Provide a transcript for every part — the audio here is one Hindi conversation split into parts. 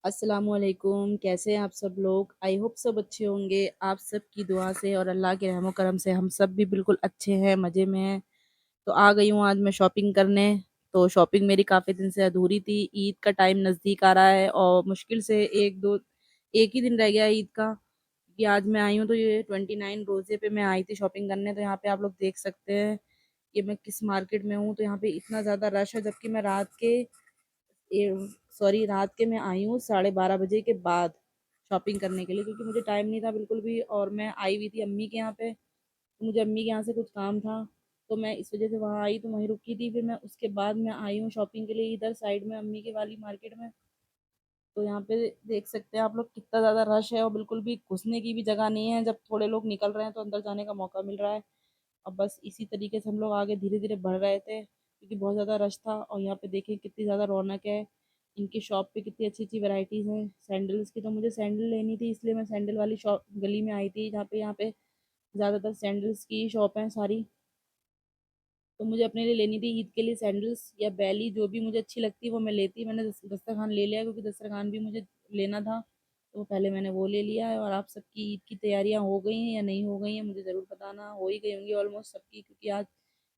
अस्सलामुअलैकुम, कैसे हैं आप सब लोग। आई होप सब अच्छे होंगे। आप सब की दुआ से और अल्लाह के रहमो करम से हम सब भी बिल्कुल अच्छे हैं, मज़े में हैं। तो आ गई हूँ आज मैं शॉपिंग करने। तो शॉपिंग मेरी काफ़ी दिन से अधूरी थी। ईद का टाइम नज़दीक आ रहा है और मुश्किल से एक ही दिन रह गया है ईद का, कि आज मैं आई हूँ। तो ये 29 रोज़े पे मैं आई थी शॉपिंग करने। तो यहाँ पे आप लोग देख सकते हैं कि मैं किस मार्केट में हूँ। तो यहाँ पे इतना ज़्यादा रश है, जबकि मैं रात के मैं आई हूँ 12:30 बजे के बाद शॉपिंग करने के लिए, क्योंकि मुझे टाइम नहीं था बिल्कुल भी। और मैं आई हुई थी अम्मी के यहाँ पे, तो मुझे अम्मी के यहाँ से कुछ काम था, तो मैं इस वजह से वहाँ आई, तो वहीं रुकी थी। फिर मैं उसके बाद मैं आई हूँ शॉपिंग के लिए इधर साइड में अम्मी के वाली मार्केट में। तो यहाँ पे देख सकते हैं आप लोग कितना ज़्यादा रश है और बिल्कुल भी घुसने की भी जगह नहीं है। जब थोड़े लोग निकल रहे हैं तो अंदर जाने का मौका मिल रहा है। अब बस इसी तरीके से हम लोग आगे धीरे धीरे बढ़ रहे थे, क्योंकि बहुत ज़्यादा रश था। और यहाँ पे देखिए कितनी ज़्यादा रौनक है। इनकी शॉप पे कितनी अच्छी अच्छी वैरायटीज़ हैं सैंडल्स की। तो मुझे सैंडल लेनी थी, इसलिए मैं सैंडल वाली शॉप गली में आई थी, जहाँ पे ज़्यादातर सैंडल्स की शॉप हैं सारी। तो मुझे अपने लिए लेनी थी ईद के लिए सैंडल्स या बैली, जो भी मुझे अच्छी लगती वो मैं लेती। मैंने दस्तरखान ले लिया, क्योंकि दस्तरखान भी मुझे लेना था। तो पहले मैंने वो ले लिया है। और आप सबकी ईद की तैयारियां हो गई हैं या नहीं हो गई हैं, मुझे ज़रूर बताना। हो ही गई होंगी ऑलमोस्ट सबकी, क्योंकि आज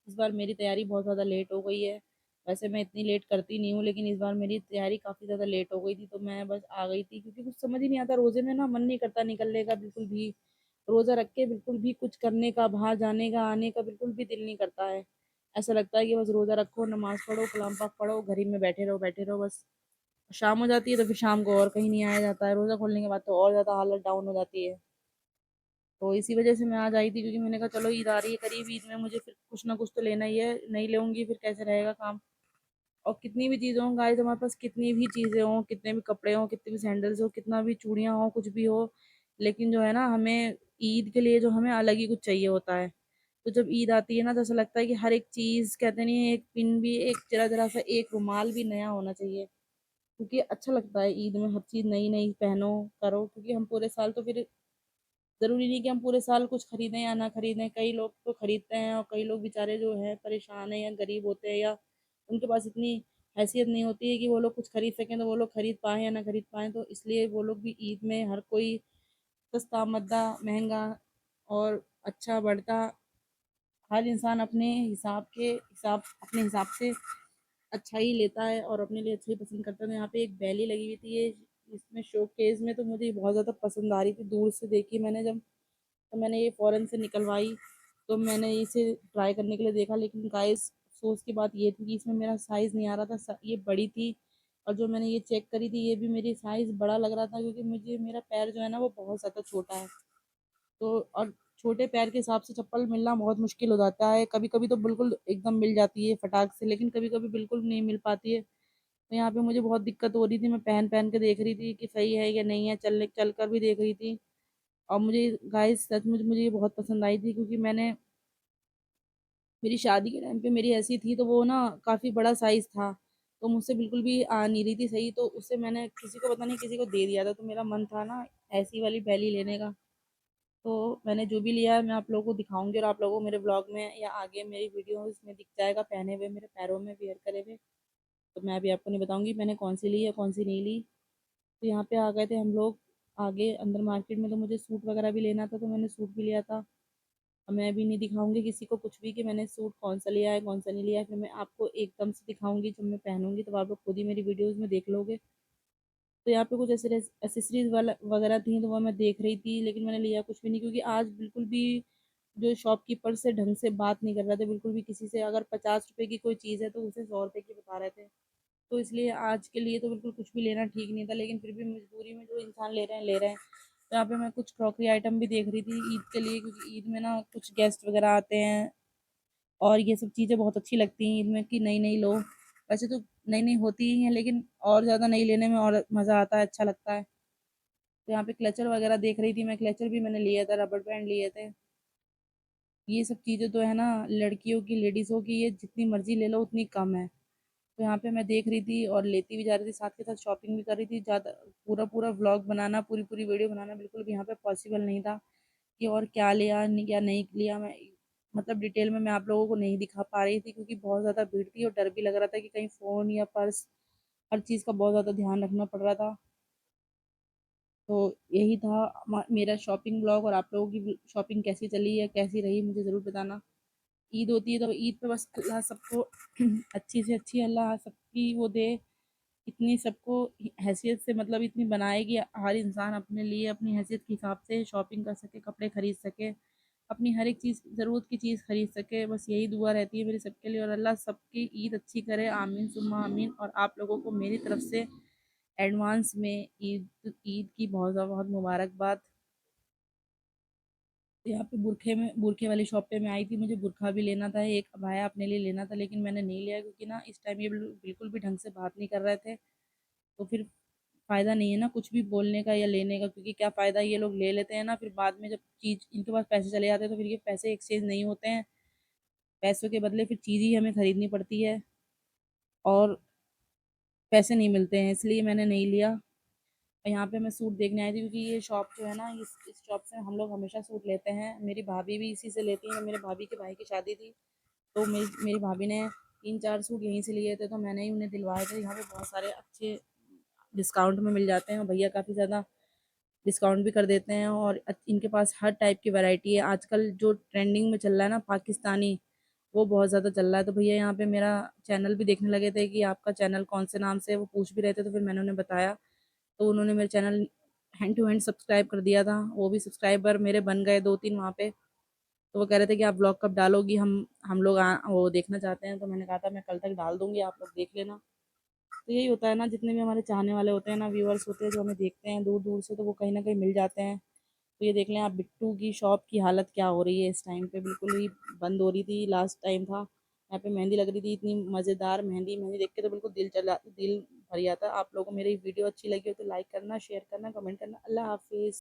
इस बार मेरी तैयारी बहुत ज़्यादा लेट हो गई है। वैसे मैं इतनी लेट करती नहीं हूँ, लेकिन इस बार मेरी तैयारी काफ़ी ज़्यादा लेट हो गई थी। तो मैं बस आ गई थी, क्योंकि कुछ समझ ही नहीं आता रोज़े में ना, मन नहीं करता निकलने का बिल्कुल भी। रोज़ा रख के बिल्कुल भी कुछ करने का, बाहर जाने का, आने का बिल्कुल भी दिल नहीं करता है। ऐसा लगता है कि बस रोज़ा रखो, नमाज़ पढ़ो, कलाम पाक पढ़ो, घर ही में बैठे रहो बस। शाम हो जाती है तो फिर शाम को और कहीं नहीं आया जाता है। रोज़ा खोलने के बाद तो और ज़्यादा हालत डाउन हो जाती है। तो इसी वजह से मैं आज आई थी, क्योंकि मैंने कहा चलो ईद आ रही है करीब, ईद में मुझे फिर कुछ ना कुछ तो लेना ही है। नहीं लूँगी फिर कैसे रहेगा काम। और कितनी भी चीज़ें हों गाइस, हमारे पास कितनी भी चीज़ें हों, कितने भी कपड़े हों, कितने भी सैंडल्स हो, कितना भी चूड़ियाँ हों, कुछ भी हो, लेकिन जो है ना, हमें ईद के लिए जो हमें अलग ही कुछ चाहिए होता है। तो जब ईद आती है ना, तो ऐसा लगता है कि हर एक चीज़, कहते नहीं है, एक पिन भी, एक जरा जरा सा एक रुमाल भी नया होना चाहिए। क्योंकि अच्छा लगता है ईद में हर चीज़ नई नई पहनो, करो। क्योंकि हम पूरे साल तो फिर ज़रूरी नहीं कि हम पूरे साल कुछ खरीदें या ना खरीदें। कई लोग तो खरीदते हैं और कई लोग बेचारे जो हैं परेशान हैं या गरीब होते हैं, या उनके पास इतनी हैसियत नहीं होती है कि वो लोग कुछ खरीद सकें, तो वो लोग खरीद पाएँ या ना खरीद पाएँ। तो इसलिए वो लोग भी ईद में हर कोई सस्ता मद्दा महंगा और अच्छा बढ़ता, हर इंसान अपने हिसाब से अच्छा ही लेता है और अपने लिए अच्छा ही पसंद करता है। तो यहाँ पे एक बैली लगी हुई थी, ये इसमें शोकेस में, तो मुझे बहुत ज़्यादा पसंद आ रही थी। दूर से देखी मैंने जब, तो मैंने ये फ़ौरन से निकलवाई। तो मैंने इसे ट्राई करने के लिए देखा, लेकिन गाइस अफ़सोस की बात ये थी कि इसमें मेरा साइज़ नहीं आ रहा था। ये बड़ी थी, और जो मैंने ये चेक करी थी, ये भी मेरी साइज़ बड़ा लग रहा था, क्योंकि मुझे मेरा पैर जो है ना वो बहुत ज़्यादा छोटा है। तो और छोटे पैर के हिसाब से चप्पल मिलना बहुत मुश्किल हो जाता है। कभी कभी तो बिल्कुल एकदम मिल जाती है फटाक से, लेकिन कभी कभी बिल्कुल नहीं मिल पाती है। तो यहाँ पे मुझे बहुत दिक्कत हो रही थी। मैं पहन पहन के देख रही थी कि सही है या नहीं है, चल कर भी देख रही थी। और मुझे गाइस सचमुच मुझे ये बहुत पसंद आई थी, क्योंकि मेरी शादी के टाइम पे मेरी ऐसी थी, तो वो ना काफ़ी बड़ा साइज़ था, तो मुझसे बिल्कुल भी आ नहीं रही थी सही। तो उससे मैंने किसी को, पता नहीं किसी को दे दिया था। तो मेरा मन था ना ऐसी वाली बैली लेने का। तो मैंने जो भी लिया है मैं आप लोगों को दिखाऊंगी, और आप लोगों को मेरे ब्लॉग में या आगे मेरी वीडियोस में दिख जाएगा पहने हुए, मेरे पैरों में वियर करे हुए। तो मैं अभी आपको नहीं बताऊंगी मैंने कौन सी ली है कौन सी नहीं ली। तो यहाँ पे आ गए थे हम लोग आगे अंदर मार्केट में। तो मुझे सूट वगैरह भी लेना था, तो मैंने सूट भी लिया था। अब मैं अभी नहीं दिखाऊंगी किसी को कुछ भी कि मैंने सूट कौन सा लिया है कौन सा नहीं लिया है। फिर मैं आपको एकदम से दिखाऊंगी जब मैं पहनूंगी, तो आप लोग खुद ही मेरी वीडियोज़ में देख लोगे। तो यहाँ पे कुछ ऐसे एसेसरीज वाला वगैरह थी, तो वो मैं देख रही थी, लेकिन मैंने लिया कुछ भी नहीं, क्योंकि आज बिल्कुल भी जो शॉपकीपर से ढंग से बात नहीं कर रहे थे बिल्कुल भी किसी से। अगर 50 रुपए की कोई चीज़ है तो उसे 100 रुपए की बता रहे थे। तो इसलिए आज के लिए तो बिल्कुल कुछ भी लेना ठीक नहीं था, लेकिन फिर भी मजबूरी में जो इंसान ले रहे हैं ले रहे हैं। तो यहाँ पे मैं कुछ क्रॉकरी आइटम भी देख रही थी ईद के लिए, क्योंकि ईद में ना कुछ गेस्ट वगैरह आते हैं, और ये सब चीज़ें बहुत अच्छी लगती हैं ईद में कि नई नई लो। वैसे तो नई नई होती ही हैं, लेकिन और ज़्यादा नई लेने में और मज़ा आता है, अच्छा लगता है। तो यहाँ पे क्लचर वगैरह देख रही थी मैं, क्लचर भी मैंने लिया था, रबर बैंड लिए थे। ये सब चीज़ें तो है ना लड़कियों की, लेडीज़ों की, ये जितनी मर्जी ले लो उतनी कम है। तो यहाँ पे मैं देख रही थी और लेती भी जा रही थी, साथ के साथ शॉपिंग भी कर रही थी। ज़्यादा पूरा पूरा व्लॉग बनाना, पूरी पूरी वीडियो बनाना बिल्कुल भी यहाँ पे पॉसिबल नहीं था, कि और क्या लिया क्या नहीं लिया। मैं मतलब डिटेल में मैं आप लोगों को नहीं दिखा पा रही थी, क्योंकि बहुत ज़्यादा भीड़ थी और डर भी लग रहा था कि कहीं फ़ोन या पर्स, हर चीज़ का बहुत ज़्यादा ध्यान रखना पड़ रहा था। तो यही था मेरा शॉपिंग ब्लॉग। और आप लोगों की शॉपिंग कैसी चली है, कैसी रही, मुझे ज़रूर बताना। ईद होती है तो ईद पे बस अल्लाह सबको अच्छी से अच्छी अल्लाह सबकी वो दे, इतनी सबको हैसियत से, मतलब इतनी बनाए कि हर इंसान अपने लिए अपनी हैसियत के हिसाब से शॉपिंग कर सके, कपड़े खरीद सके, अपनी हर एक चीज़ ज़रूरत की चीज़ खरीद सके। बस यही दुआ रहती है मेरी सबके लिए। और अल्लाह सबकी ईद अच्छी करे, आमीन सुम्मा आमीन। और आप लोगों को मेरी तरफ से एडवांस में ईद ईद की बहुत बहुत मुबारकबाद। यहाँ पे बुरखे वाली शॉप पे मैं आई थी, मुझे बुरखा भी लेना था, एक अबाया अपने लिए लेना था, लेकिन मैंने नहीं लिया क्योंकि ना इस टाइम ये बिल्कुल भी ढंग से बात नहीं कर रहे थे। तो फिर फ़ायदा नहीं है ना कुछ भी बोलने का या लेने का, क्योंकि क्या फ़ायदा, ये लोग ले लेते हैं ना, फिर बाद में जब चीज़ इनके पास पैसे चले जाते हैं तो फिर ये पैसे एक्सचेंज नहीं होते हैं, पैसों के बदले फिर चीज़ ही हमें खरीदनी पड़ती है और पैसे नहीं मिलते हैं, इसलिए मैंने नहीं लिया। यहाँ पे मैं सूट देखने आई थी क्योंकि ये शॉप जो है ना, इस शॉप से हम लोग हमेशा सूट लेते हैं, मेरी भाभी भी इसी से लेती है। मेरे भाभी के भाई की शादी थी तो मेरी मेरी भाभी ने 3-4 सूट यहीं से लिए थे, तो मैंने ही उन्हें दिलवाए थे। यहाँ पे बहुत सारे अच्छे डिस्काउंट में मिल जाते हैं और भैया काफ़ी ज़्यादा डिस्काउंट भी कर देते हैं। और इनके पास हर टाइप की वैरायटी है। आजकल जो ट्रेंडिंग में चल रहा है ना पाकिस्तानी, वो बहुत ज़्यादा चल रहा है। तो भैया यहाँ पे मेरा चैनल भी देखने लगे थे कि आपका चैनल कौन से नाम से है, वो पूछ भी रहे थे, तो फिर मैंने उन्हें बताया, तो उन्होंने मेरे channel hand to hand subscribe कर दिया था। वो भी सब्सक्राइबर मेरे बन गए 2-3 वहाँ पे। तो वो कह रहे थे कि आप ब्लॉग कब डालोगी, हम लोग वो देखना चाहते हैं। तो मैंने कहा था मैं कल तक डाल दूँगी, आप लोग देख लेना। तो यही होता है ना, जितने भी हमारे चाहने वाले होते हैं ना, व्यूअर्स होते हैं जो हमें देखते हैं दूर दूर से, तो वो कहीं ना कहीं मिल जाते हैं। तो ये देख लें आप, बिट्टू की शॉप की हालत क्या हो रही है इस टाइम पे, बिल्कुल ही बंद हो रही थी। लास्ट टाइम था यहाँ पे मेहंदी लग रही थी, इतनी मज़ेदार मेहंदी, मेहंदी देख के तो बिल्कुल दिल भर जाता। आप लोगों को मेरी वीडियो अच्छी लगी हो तो लाइक करना, शेयर करना, कमेंट करना। अल्लाह हाफिज़।